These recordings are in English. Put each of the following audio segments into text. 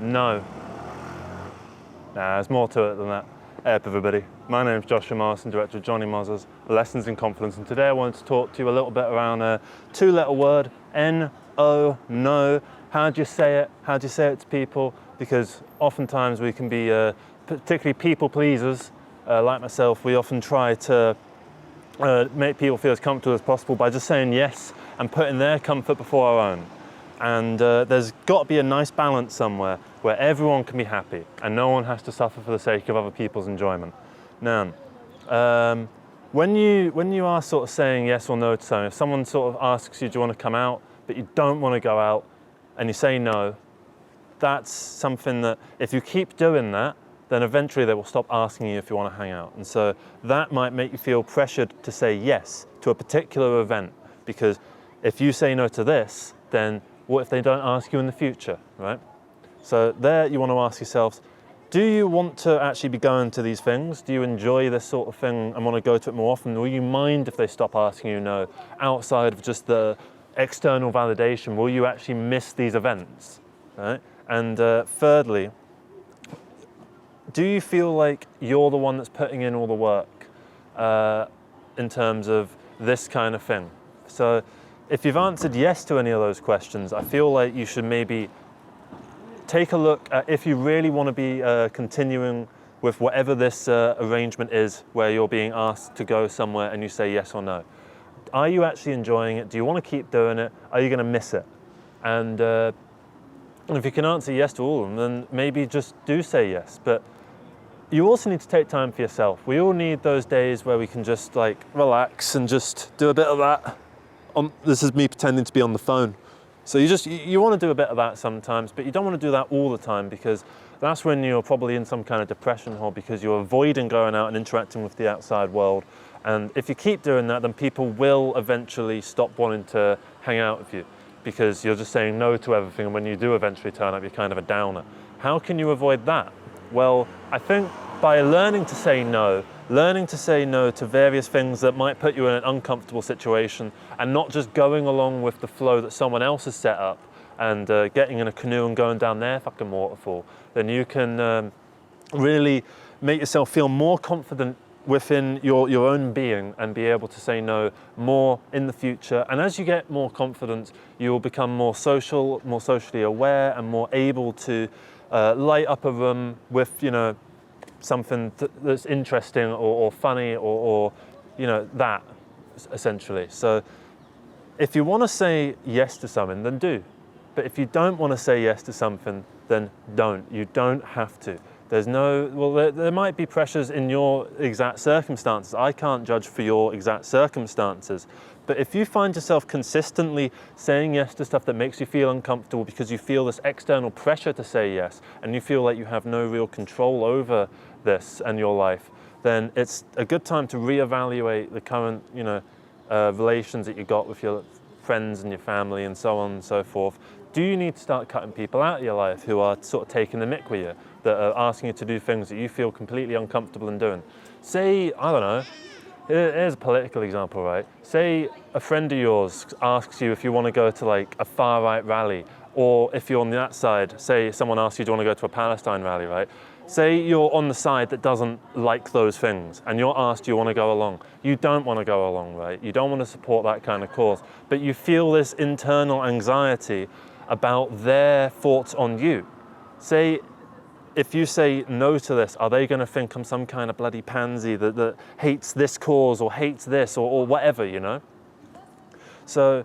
no. Nah, there's more to it than that. Hey up everybody, my name's Joshua Morrison, director of Johnny Moz's Lessons in Confidence, and today I wanted to talk to you a little bit around a two-letter word, N-O, no. How do you say it? How do you say it to people? Because oftentimes we can be, particularly people pleasers, like myself, we often try to make people feel as comfortable as possible by just saying yes and putting their comfort before our own. And there's got to be a nice balance somewhere where everyone can be happy and no one has to suffer for the sake of other people's enjoyment. Now, when you are sort of saying yes or no to something, if someone sort of asks you, do you want to come out, but you don't want to go out, and you say no, that's something that if you keep doing that, then eventually they will stop asking you if you want to hang out. And so that might make you feel pressured to say yes to a particular event, because if you say no to this, then what if they don't ask you in the future, right? So there you want to ask yourselves, do you want to actually be going to these things? Do you enjoy this sort of thing and want to go to it more often? Will you mind if they stop asking you no? Outside of just the external validation, will you actually miss these events, right? And thirdly, do you feel like you're the one that's putting in all the work in terms of this kind of thing? So if you've answered yes to any of those questions, I feel like you should maybe take a look at if you really want to be continuing with whatever this arrangement is where you're being asked to go somewhere and you say yes or no. Are you actually enjoying it? Do you want to keep doing it? Are you going to miss it? And if you can answer yes to all of them, then maybe just do say yes. But you also need to take time for yourself. We all need those days where we can just like relax and just do a bit of that. This is me pretending to be on the phone. So you want to do a bit of that sometimes, but you don't want to do that all the time, because that's when you're probably in some kind of depression hole, because you're avoiding going out and interacting with the outside world. And if you keep doing that, then people will eventually stop wanting to hang out with you, because you're just saying no to everything, and when you do eventually turn up, you're kind of a downer. How can you avoid that? Well, I think by learning to say no to various things that might put you in an uncomfortable situation, and not just going along with the flow that someone else has set up and getting in a canoe and going down their fucking waterfall, then you can really make yourself feel more confident within your own being and be able to say no more in the future. And as you get more confidence, you will become more social, more socially aware, and more able to light up a room with, something that's interesting or funny or that, essentially. So if you want to say yes to something, then do. But if you don't want to say yes to something, then don't. You don't have to. There's no, well, there might be pressures in your exact circumstances. I can't judge for your exact circumstances. But if you find yourself consistently saying yes to stuff that makes you feel uncomfortable because you feel this external pressure to say yes, and you feel like you have no real control over this and your life, then it's a good time to reevaluate the current, relations that you got with your friends and your family and so on and so forth. Do you need to start cutting people out of your life who are sort of taking the mick with you, that are asking you to do things that you feel completely uncomfortable in doing? Say, I don't know, here's a political example, right? Say a friend of yours asks you if you want to go to like a far-right rally, or if you're on that side, say someone asks you, do you want to go to a Palestine rally, right? Say you're on the side that doesn't like those things, and you're asked, do you want to go along? You don't want to go along, right? You don't want to support that kind of cause, but you feel this internal anxiety about their thoughts on you. Say, if you say no to this, are they going to think I'm some kind of bloody pansy that hates this cause or hates this or whatever, So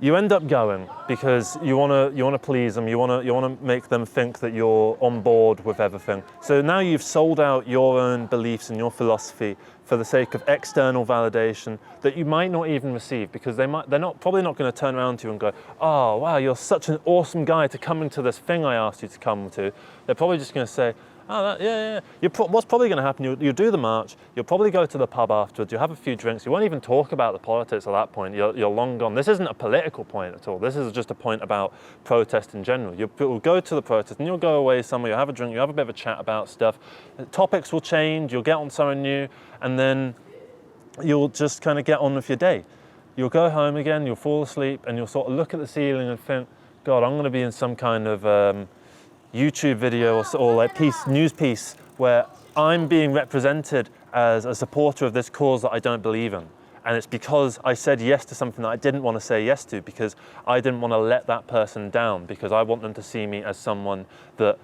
you end up going because you want to please them. You want to make them think that you're on board with everything. So now you've sold out your own beliefs and your philosophy for the sake of external validation that you might not even receive, because they're probably not going to turn around to you and go, oh wow, you're such an awesome guy to come into this thing I asked you to come to. They're probably just going to say, oh, yeah. What's probably going to happen, you'll do the march, you'll probably go to the pub afterwards, you'll have a few drinks, you won't even talk about the politics at that point, you're long gone. This isn't a political point at all, this is just a point about protest in general. You'll go to the protest and you'll go away somewhere, you'll have a drink, you'll have a bit of a chat about stuff, topics will change, you'll get on something new, and then you'll just kind of get on with your day. You'll go home again, you'll fall asleep, and you'll sort of look at the ceiling and think, God, I'm going to be in some kind of YouTube video or like news piece where I'm being represented as a supporter of this cause that I don't believe in. And it's because I said yes to something that I didn't want to say yes to, because I didn't want to let that person down, because I want them to see me as someone that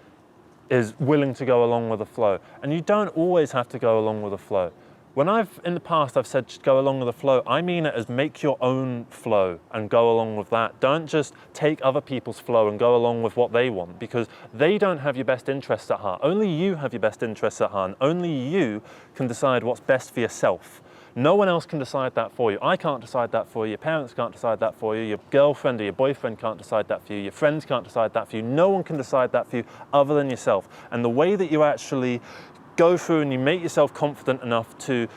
is willing to go along with the flow. And you don't always have to go along with the flow. When in the past I've said just go along with the flow, I mean it as make your own flow and go along with that. Don't just take other people's flow and go along with what they want, because they don't have your best interests at heart. Only you have your best interests at heart, and only you can decide what's best for yourself. No one else can decide that for you. I can't decide that for you. Your parents can't decide that for you. Your girlfriend or your boyfriend can't decide that for you. Your friends can't decide that for you. No one can decide that for you other than yourself. And the way that you actually go through and you make yourself confident enough to,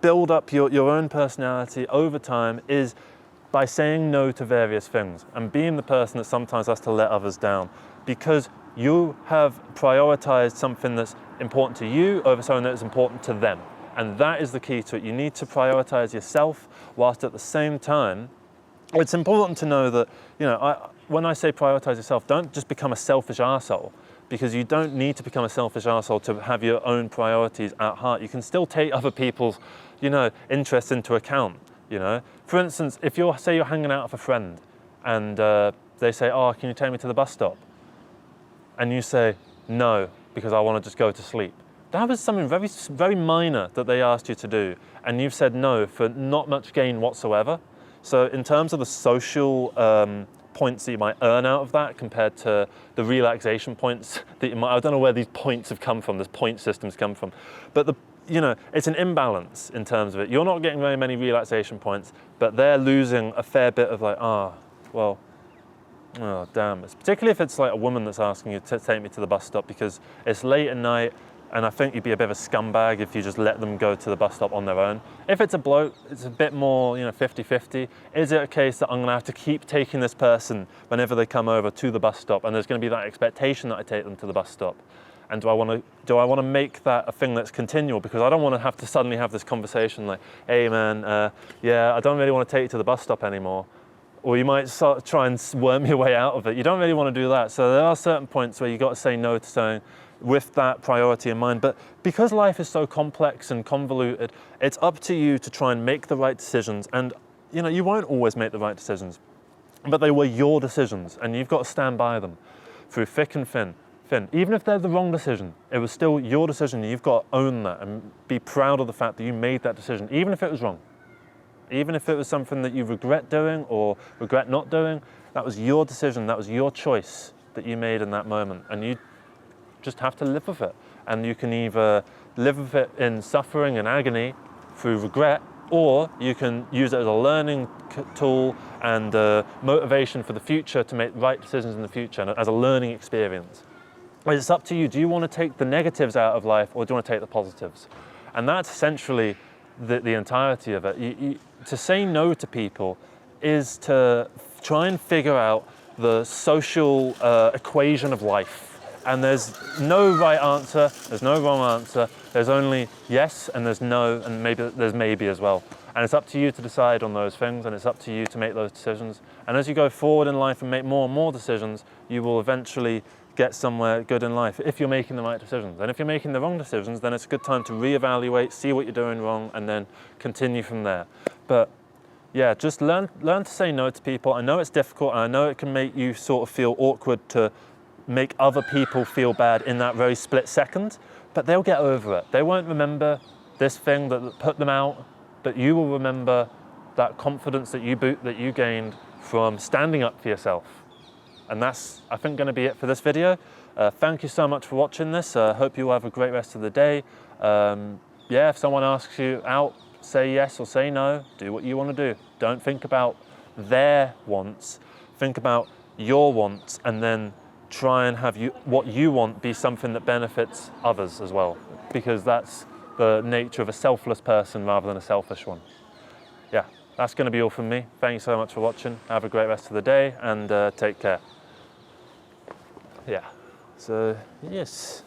build up your own personality over time is by saying no to various things and being the person that sometimes has to let others down, because you have prioritized something that's important to you over something that's important to them. And that is the key to it. You need to prioritize yourself, whilst at the same time, it's important to know that, when I say prioritize yourself, don't just become a selfish arsehole, because you don't need to become a selfish arsehole to have your own priorities at heart. You can still take other people's, interests into account, For instance, if say you're hanging out with a friend and they say, oh, can you take me to the bus stop? And you say, no, because I want to just go to sleep. That was something very, very minor that they asked you to do, and you've said no for not much gain whatsoever. So in terms of the social points that you might earn out of that compared to the relaxation points that you might, I don't know where these points have come from, this point systems come from, but it's an imbalance in terms of it. You're not getting very many relaxation points, but they're losing a fair bit of oh damn. It's particularly if it's like a woman that's asking you to take me to the bus stop because it's late at night, and I think you'd be a bit of a scumbag if you just let them go to the bus stop on their own. If it's a bloke, it's a bit more, 50-50. Is it a case that I'm gonna have to keep taking this person whenever they come over to the bus stop, and there's gonna be that expectation that I take them to the bus stop? And do I wanna make that a thing that's continual? Because I don't wanna have to suddenly have this conversation like, hey man, I don't really wanna take you to the bus stop anymore. Or you might try and worm your way out of it. You don't really wanna do that. So there are certain points where you gotta say no to something with that priority in mind. But because life is so complex and convoluted, it's up to you to try and make the right decisions. And you won't always make the right decisions, but they were your decisions, and you've got to stand by them through thick and thin. Even if they're the wrong decision, it was still your decision, and you've got to own that and be proud of the fact that you made that decision, even if it was wrong. Even if it was something that you regret doing or regret not doing, that was your decision, that was your choice that you made in that moment, and you just have to live with it. And you can either live with it in suffering and agony through regret, or you can use it as a learning tool and motivation for the future to make right decisions in the future, and as a learning experience. It's up to you. Do you want to take the negatives out of life, or do you want to take the positives? And that's essentially the entirety of it. To say no to people is to try and figure out the social equation of life. And there's no right answer, there's no wrong answer, there's only yes and there's no, and there's maybe as well. And it's up to you to decide on those things, and it's up to you to make those decisions. And as you go forward in life and make more and more decisions, you will eventually get somewhere good in life if you're making the right decisions. And if you're making the wrong decisions, then it's a good time to reevaluate, see what you're doing wrong, and then continue from there. But yeah, just learn to say no to people. I know it's difficult, and I know it can make you sort of feel awkward to make other people feel bad in that very split second, but they'll get over it. They won't remember this thing that put them out, but you will remember that confidence that you gained from standing up for yourself. And that's, I think, going to be it for this video. Thank you so much for watching this. Hope you all have a great rest of the day. If someone asks you out, say yes or say no. Do what you want to do. Don't think about their wants. Think about your wants, and then try and have what you want be something that benefits others as well, because that's the nature of a selfless person rather than a selfish one. Yeah, that's going to be all from me. Thank you so much for watching. Have a great rest of the day, and take care. Yeah, so yes.